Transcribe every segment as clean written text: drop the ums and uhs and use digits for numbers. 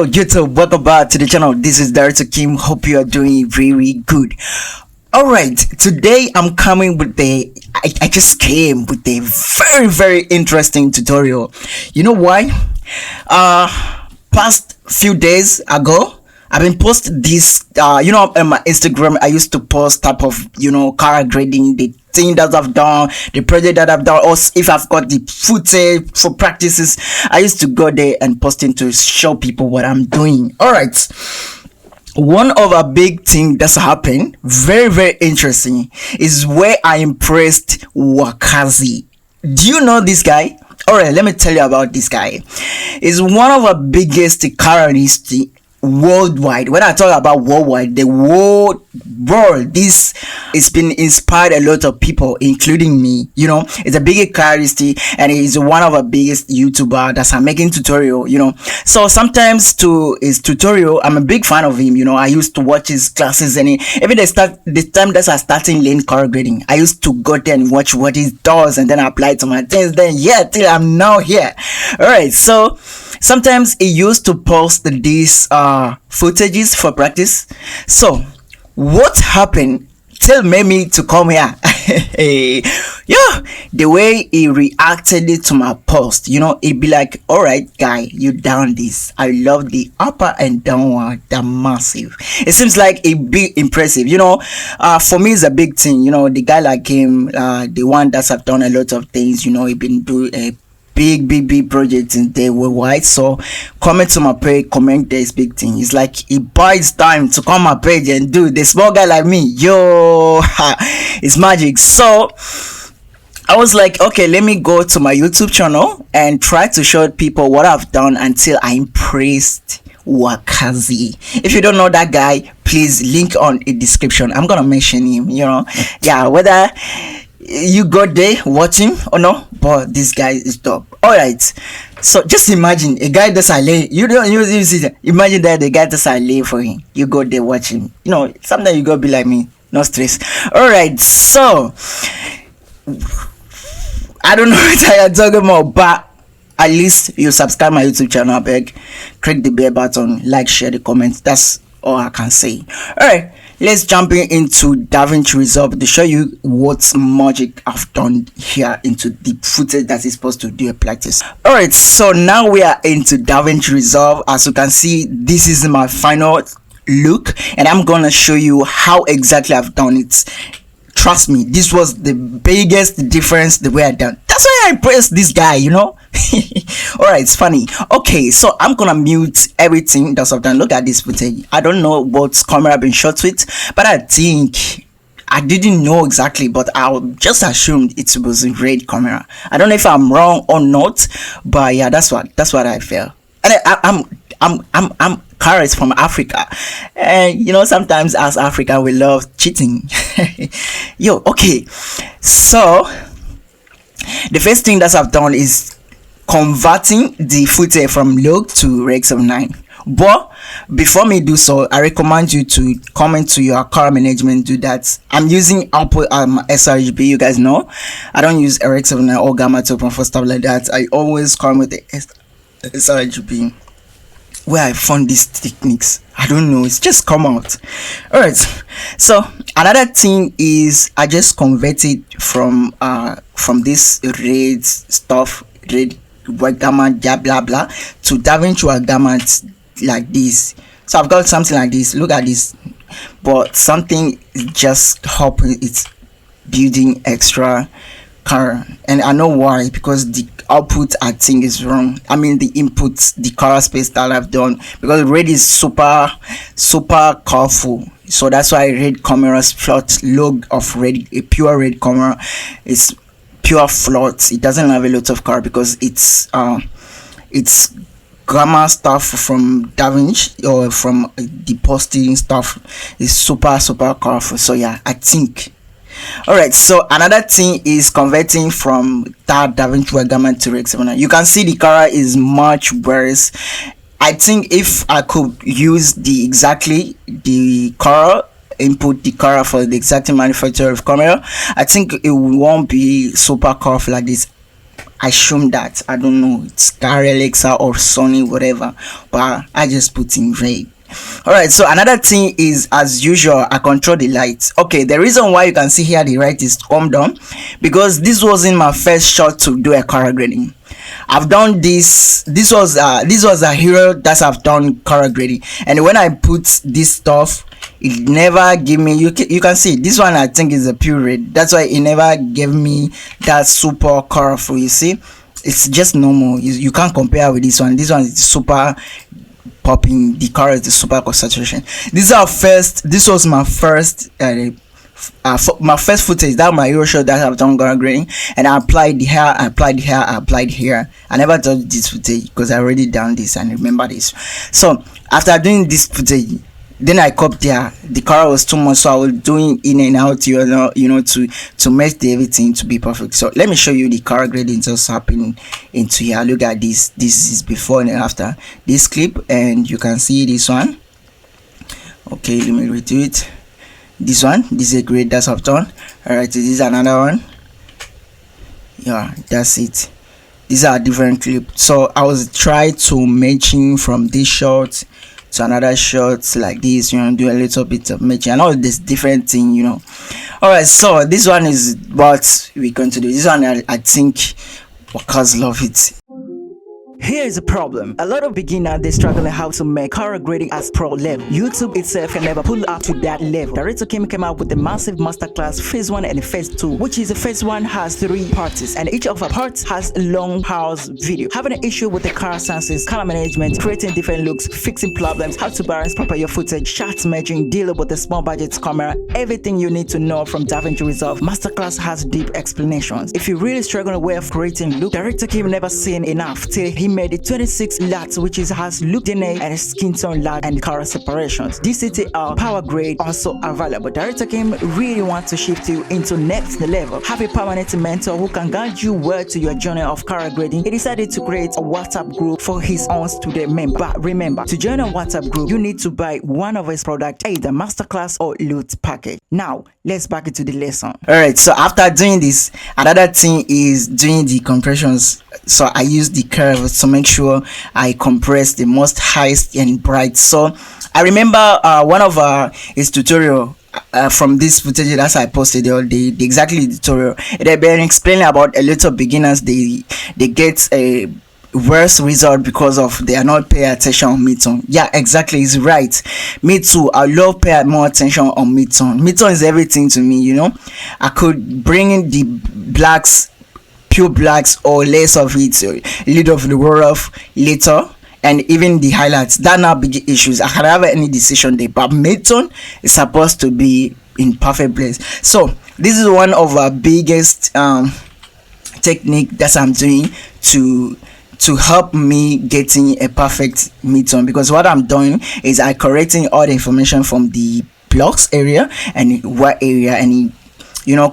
Hello YouTube, welcome back to the channel. This is Director Kim. Hope you are doing very good. All right, today I'm coming with I just came with a very interesting tutorial. You know why? Past few days ago, I've been posting this on my Instagram. I used to post type of character grading, the thing that I've done, the project that I've done, or if I've got the footage for practices. I used to go there and posting to show people what I'm doing. All right, one of a big thing that's happened, very interesting, is where I impressed Wakazi. Do you know this guy? All right, let me tell you about this guy. He's one of our biggest characters worldwide. When I talk about worldwide, the world, this has been inspired a lot of people, including me. It's a big characteristic, and he's one of our biggest YouTuber that's making tutorial. So sometimes to his tutorial, I'm a big fan of him. I used to watch his classes, and even the time that I started learning color grading, I used to go there and watch what he does, and then apply to my things. Then till I'm now here. All right, so sometimes he used to post these footages for practice. So what happened till made me to come here? The way he reacted to my post, it'd be like, all right guy, you done this. I love the upper and downward, they're massive. It seems like a big impressive. For me it's a big thing. The guy like him, the one that's have done a lot of things. He been doing a big projects in there worldwide. So comment to my page, comment this big thing. It's like he buys time to come my page and do the small guy like me. It's magic. So I was like, okay, let me go to my YouTube channel and try to show people what I've done until I impressed Wakazi. If you don't know that guy, please link on the description. I'm gonna mention him. Whether you got there watching or no, but this guy is top. All right, so just imagine a guy that's a lay. You see that. Imagine that the guy that's a lay for him. You go there watching. Sometimes you go be like me, no stress. All right, so I don't know what I'm talking about, but at least you subscribe my YouTube channel. I beg, click the bell button, like, share the comments. That's all I can say. All right, let's jump into DaVinci Resolve to show you what magic I've done here into the footage that is supposed to do a practice. All right, so now we are into DaVinci Resolve. As you can see, this is my final look, and I'm gonna show you how exactly I've done it. Trust me, this was the biggest difference the way I done. That's why I impressed this guy. All right, it's funny. Okay, so I'm gonna mute everything that's I've done. Look at this footage. I don't know what camera I've been shot with, but I think I didn't know exactly, but I just assumed it was a red camera. I don't know if I'm wrong or not, but yeah, that's what I felt. And I'm Karis from Africa, and sometimes as Africa we love cheating. Okay, so the first thing that I've done is converting the footage from log to rex of 9. But before me do so, I recommend you to comment to your color management. Do that. I'm using output sRGB. You guys know I don't use rex of 9 or gamma 2.4 for stuff like that. I always come with the sRGB. Where I found these techniques, I don't know, it's just come out. All right, so another thing is I just converted from this red stuff, red white gamma blah blah, to DaVinci gamma like this. So I've got something like this. Look at this, but something is just helping, it's building extra color, and I know why, because the output I think is wrong. I mean the inputs, the color space that I've done, because red is super colorful. So that's why red camera's plot log of red, a pure red camera is pure float. It doesn't have a lot of color because it's gamma stuff from DaVinci or from the posting stuff is super colorful. So yeah, I think. All right, so another thing is converting from that DaVinci gamma to rex. You can see the color is much worse. I think if I could use the color input, the color for the exact manufacturer of camera, I think it won't be super colorful like this. assume that, I don't know, it's Gary Alexa or Sony, whatever, but I just put in red. All right, so another thing is, as usual, I control the lights. Okay, the reason why you can see here the light is come down, because this wasn't my first shot to do a color grading. I've done this was a hero that I've done color grading, and when I put this stuff, it never give me, you can see this one, I think is a pure red. That's why it never gave me that super colorful. You see, it's just normal. You can't compare with this one. This one is super popping, the color is the super concentration. This was my first my first footage, that my hero shot that I've done color grading, and I applied the hair, I applied here. I never touched this footage because I already done this and remember this. So after doing this footage, then I copied the color was too much, so I was doing in and out, to make everything to be perfect. So let me show you the color grading just happening into here. Look at this. This is before and after this clip, and you can see this one. Okay, let me redo it. This one, this is a grade that's I've done. All right, this is another one. Yeah, that's it. These are different clips. So I was trying to matching from this shot to another shot like this, do a little bit of matching and all this different thing, All right, so this one is what we're going to do. This one, I think workers love it. Here is the problem. A lot of beginners, they struggle how to make color grading as pro level. YouTube itself can never pull up to that level. Director Kim came out with a massive masterclass phase 1 and phase 2, which is the phase 1 has 3 parts, and each of the parts has a long pause video. Having an issue with the color senses, color management, creating different looks, fixing problems, how to balance proper your footage, shot matching, dealing with the small budget camera, everything you need to know from DaVinci Resolve. Masterclass has deep explanations. If you really struggle with creating look, Director Kim never seen enough till he made it 26 LUTs, which has look DNA and Skintone LUT and color separations. DCTL power grade also available. Director Kim really wants to shift you into next level. Have a permanent mentor who can guide you well to your journey of color grading. He decided to create a WhatsApp group for his own student member. But remember, to join a WhatsApp group, you need to buy one of his products, either Masterclass or LUT package. Now, let's back into the lesson. Alright, so after doing this, another thing is doing the compressions. So I use the curve to make sure I compress the most highest and bright. So I remember one of his tutorial from this footage that I posted the exactly tutorial. They've been explaining about a lot of beginners, they get a worse result because of they are not paying attention on midtone. Yeah, exactly, he's right. Me too, I love paying more attention on midtone. Midtone is everything to me, I could bring in the blacks, pure blacks, or less of it, a little of the rough later, and even the highlights. That not big issues. I can have any decision there, but midtone is supposed to be in perfect place. So this is one of our biggest technique that I'm doing to help me getting a perfect midtone, because what I'm doing is I correcting all the information from the blocks area and white area, and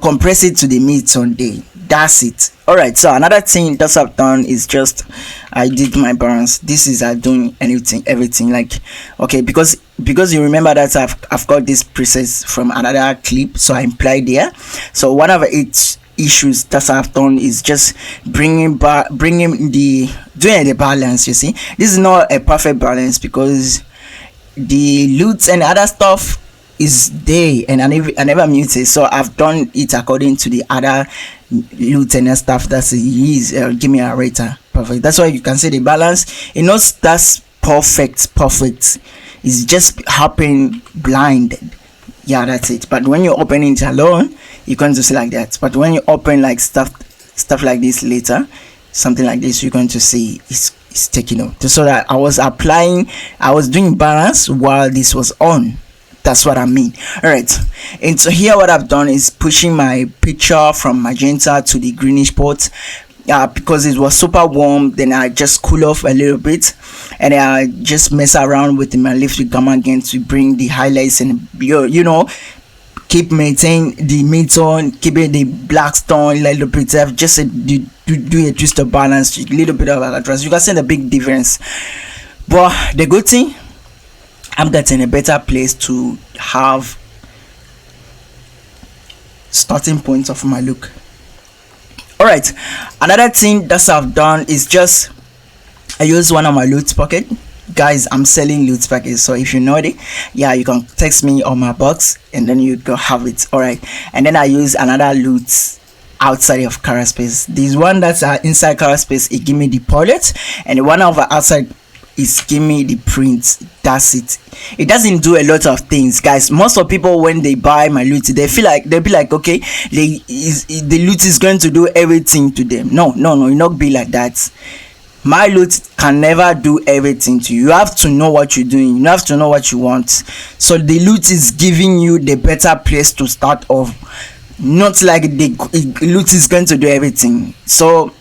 compress it to the midtone day. That's it. All right, so another thing that I've done is just I did my balance. This is doing everything like, okay, because you remember that I've got this presets from another clip, so I implied there. So one of its issues that I've done is just doing the balance. You see, this is not a perfect balance because the LUTs and other stuff is there, and I never muted, so I've done it according to the other LUTs and stuff that's give me a rater perfect. That's why you can see the balance, that's perfect. It's just happening blinded. Yeah, that's it. But when you open it alone, you can't just see like that. But when you open like stuff like this later, something like this, you're going to see it's taking off. So that I was doing balance while this was on. That's what I mean. All right, and so here what I've done is pushing my picture from magenta to the greenish pot, because it was super warm. Then I just cool off a little bit, and I just mess around with my lift gamma again to bring the highlights and keep maintaining the midtone, keeping the black tone a little bit. I've just do a twist of balance, a little bit of contrast. You can see the big difference. But the good thing, I'm getting a better place to have starting points of my look. All right, another thing that I've done is just I use one of my LUTs pocket. Guys, I'm selling LUTs package, so if you know it, yeah, you can text me on my box and then you go have it. All right, and then I use another LUTs outside of color space. This one that's inside color space, it give me the palette, and the one over outside is give me the print. That's it. It doesn't do a lot of things, guys. Most of people, when they buy my LUT, they feel like they'll be like, okay, the LUT is going to do everything to them. No, it not be like that. My LUT can never do everything to you. You have to know what you're doing. You have to know what you want. So the LUT is giving you the better place to start off. Not like the LUT is going to do everything. So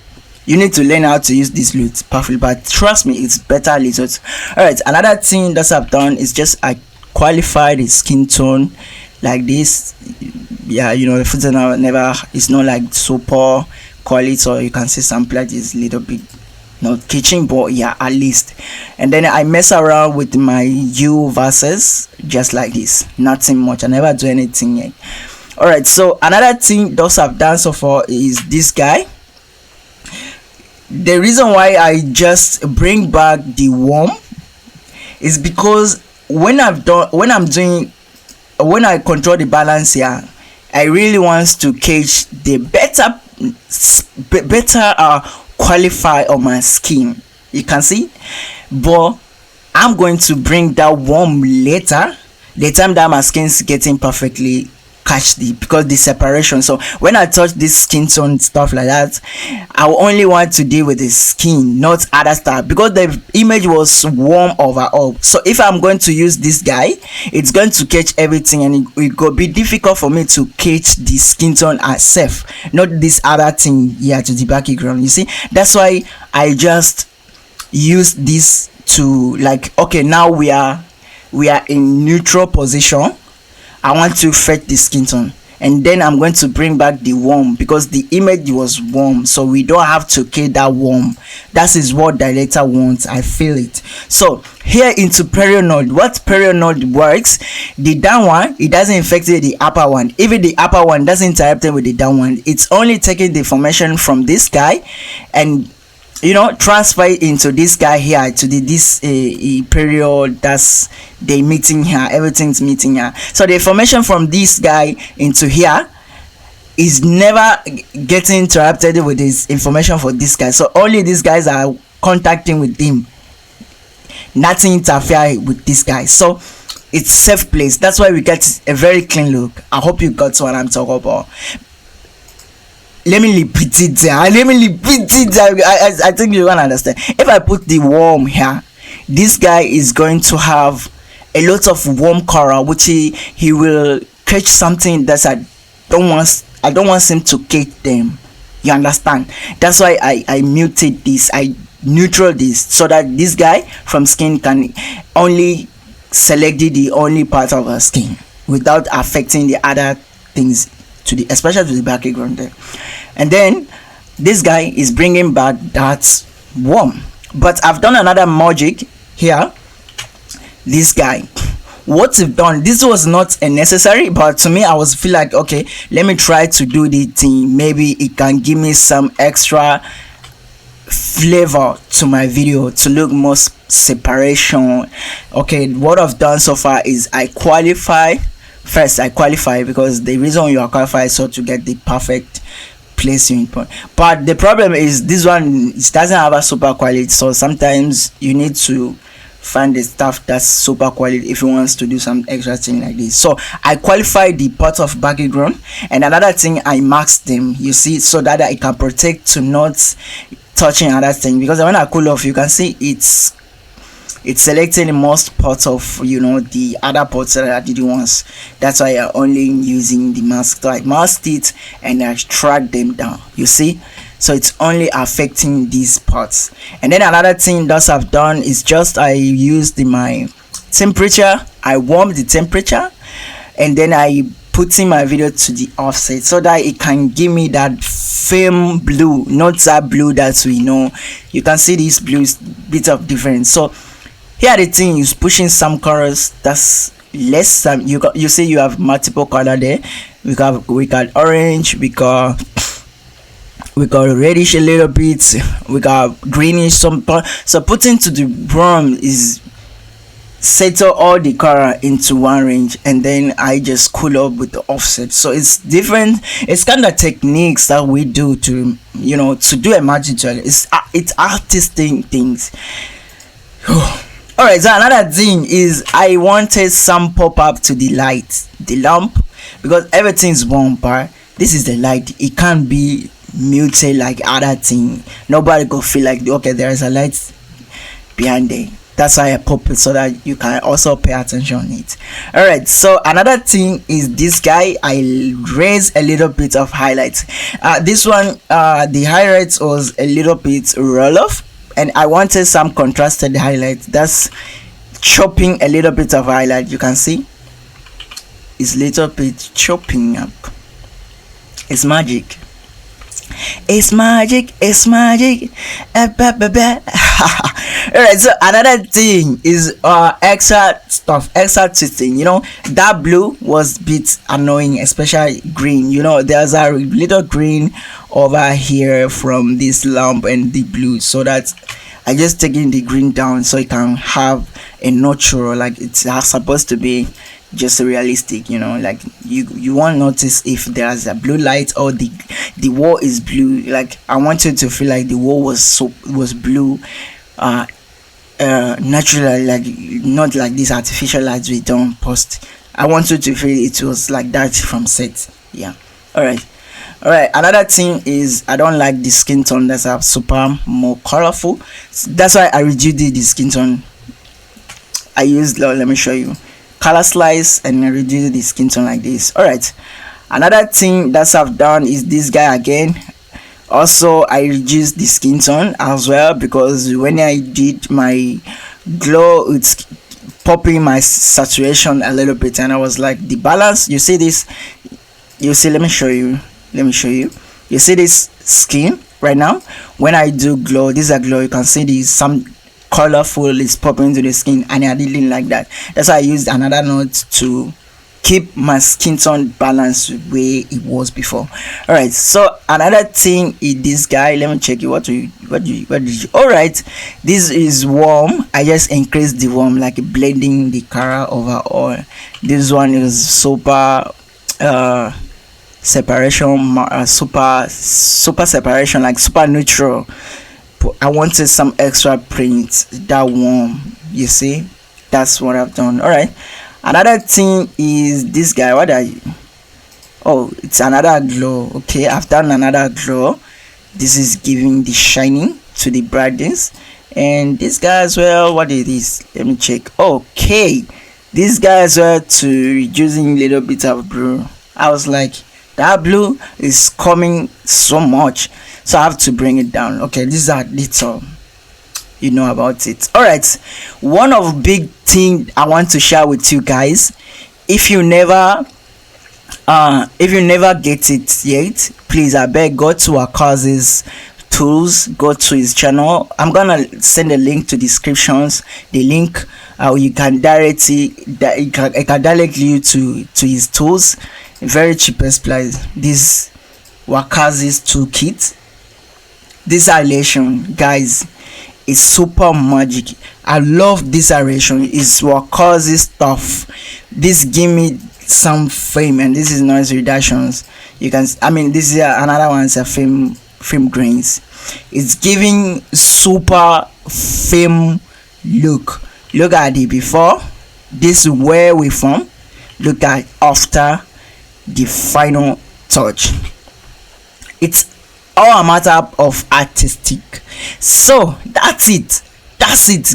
you need to learn how to use this LUT perfectly. But trust me, it's better results. Alright, another thing that I've done is just I qualify the skin tone like this. Yeah, you know, the footer never is not like super quality, so you can see some places little bit not kitchen, but yeah, at least. And then I mess around with my U verses just like this. Nothing much. I never do anything yet. All right, so another thing those I've done so far is this guy. The reason why I just bring back the worm is because when I control the balance here, I really want to catch the better qualify on my skin. You can see, but I'm going to bring that worm later, the time that my skin's getting perfectly catch because the separation. So when I touch this skin tone stuff like that, I only want to deal with the skin, not other stuff, because the image was warm overall. So if I'm going to use this guy, it's going to catch everything, and it will be difficult for me to catch the skin tone itself, not this other thing here to the background. You see, that's why I just use this to, like, okay, now we are in neutral position. I want to fetch the skin tone, and then I'm going to bring back the warm because the image was warm, so we don't have to kill that warm. That is what director wants. I feel it. So here into period node, what period node works, the down one, it doesn't affect the upper one. Even the upper one doesn't interrupt with the down one. It's only taking the information from this guy and, you know, transfer it into this guy here to this period that's the meeting here. Everything's meeting here. So the information from this guy into here is never getting interrupted with this information for this guy. So only these guys are contacting with him. Nothing interfere with this guy. So it's safe place. That's why we get a very clean look. I hope you got what I'm talking about. Let me repeat it there. I think you can understand. If I put the worm here, this guy is going to have a lot of warm color, which he will catch something that I don't want him to catch them. You understand? That's why I muted this. I neutral this so that this guy from skin can only select the only part of her skin without affecting the other things, especially to the background there. And then this guy is bringing back that worm. But I've done another magic here. This guy, what we've done, this was not a necessary, but to me I was feel like, okay, let me try to do the thing. Maybe it can give me some extra flavor to my video to look more separation. Okay, what I've done so far is I qualify because the reason you are qualified is so to get the perfect placing point. But the problem is this one, it doesn't have a super quality, so sometimes you need to find the stuff that's super quality if you want to do some extra thing like this. So I qualify the part of background, and another thing, I mask them, you see, so that I can protect to not touching other thing, because when I cool off, you can see it's selecting the most parts of, you know, the other parts that I didn't want. That's why I'm only using the mask. So I masked it and I track them down, you see, so it's only affecting these parts. And then another thing that I've done is just I used my temperature. I warmed the temperature, and then I put in my video to the offset so that it can give me that film blue, not that blue that we know. You can see this blue is bit of difference. So here the thing is pushing some colors that's less. You see you have multiple color there. We got orange, we got we got reddish a little bit, we got greenish some part. So putting to the brown is settle all the color into one range, and then I just cool up with the offset. So it's different, it's kind of techniques that we do to, you know, to do a magic trick. It's artistic things. All right, so another thing is I wanted some pop-up to the light, the lamp, because everything's warm part. This is the light, it can't be muted like other thing. Nobody go feel like, okay, there is a light behind there. That's why I pop it, so that you can also pay attention on it. All right, so another thing is this guy, I raised a little bit of highlights. This one, the highlights was a little bit roll off, and I wanted some contrasted highlights. That's chopping a little bit of highlight. You can see it's little bit chopping up. It's magic. It's magic, it's magic. Alright, so another thing is extra stuff, extra twisting. You know, that blue was a bit annoying, especially green. You know, there's a little green over here from this lamp and the blue, so that I just taking the green down so it can have a natural, like it's supposed to be just realistic, you know, like you won't notice if there's a blue light or the wall is blue. Like I wanted to feel like the wall was blue naturally, like not like these artificial lights we don't post. I wanted to feel it was like that from set. Yeah. All right, another thing is I don't like the skin tone that's super more colorful. That's why I reduced the skin tone. I used, let me show you, color slice, and I reduce the skin tone like this. All right, another thing that I've done is this guy again. Also, I reduced the skin tone as well, because when I did my glow, it's popping my saturation a little bit, and I was like, the balance, you see this, you see, let me show you, you see this skin right now. When I do glow, this is a glow, you can see this some colorful is popping into the skin, and I didn't like that. That's why I used another note to keep my skin tone balanced where it was before. All right, so another thing is this guy. Let me check it. What did you all right, this is warm. I just increased the warm, like blending the color overall. This one is super separation, super separation, like super neutral. I wanted some extra print that warm, you see. That's what I've done. All right, another thing is this guy. What are you? Oh, it's another glow. Okay, I've done another glow. This is giving the shining to the brightness. And this guy as well, what is this? Let me check. Okay, this guy as well, to reducing a little bit of blue. I was like, that blue is coming so much, so I have to bring it down. Okay, these are little, you know about it. All right, one of big thing I want to share with you guys, if you never get it yet, please, I beg, go to our courses tools, go to his channel. I'm gonna send a link to descriptions, the link you can directly it can direct you to his tools. Very cheapest price. This Wakazis toolkit, this relation, guys, is super magic. I love this relation. It's Wakazi stuff. This give me some fame, and this is noise reductions. You can, I mean, this is another one. It's a film grains. It's giving super film look. Look at the before. This is where we from. Look at after the final touch. It's all a matter of artistic. So that's it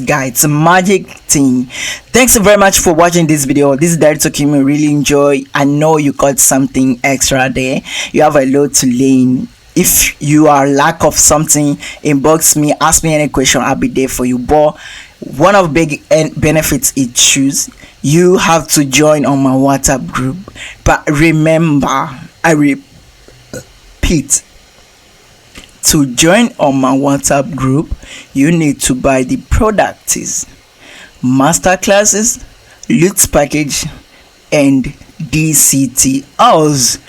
guys. It's a magic thing. Thanks very much for watching this video. This is Director Kim. Really enjoy. I know you got something extra there. You have a lot to learn. If you are lack of something, inbox me, ask me any question, I'll be there for you. But one of big benefits it choose, you have to join on my WhatsApp group. But remember, I repeat, to join on my WhatsApp group, you need to buy the products, Masterclasses, LUTs package, and DCT. Else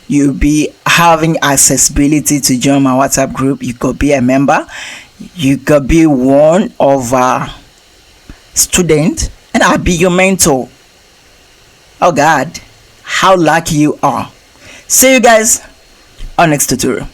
you'll be having accessibility to join my WhatsApp group. You could be a member, you could be one of our student, and I'll be your mentor. Oh God, how lucky you are. See you guys on next tutorial.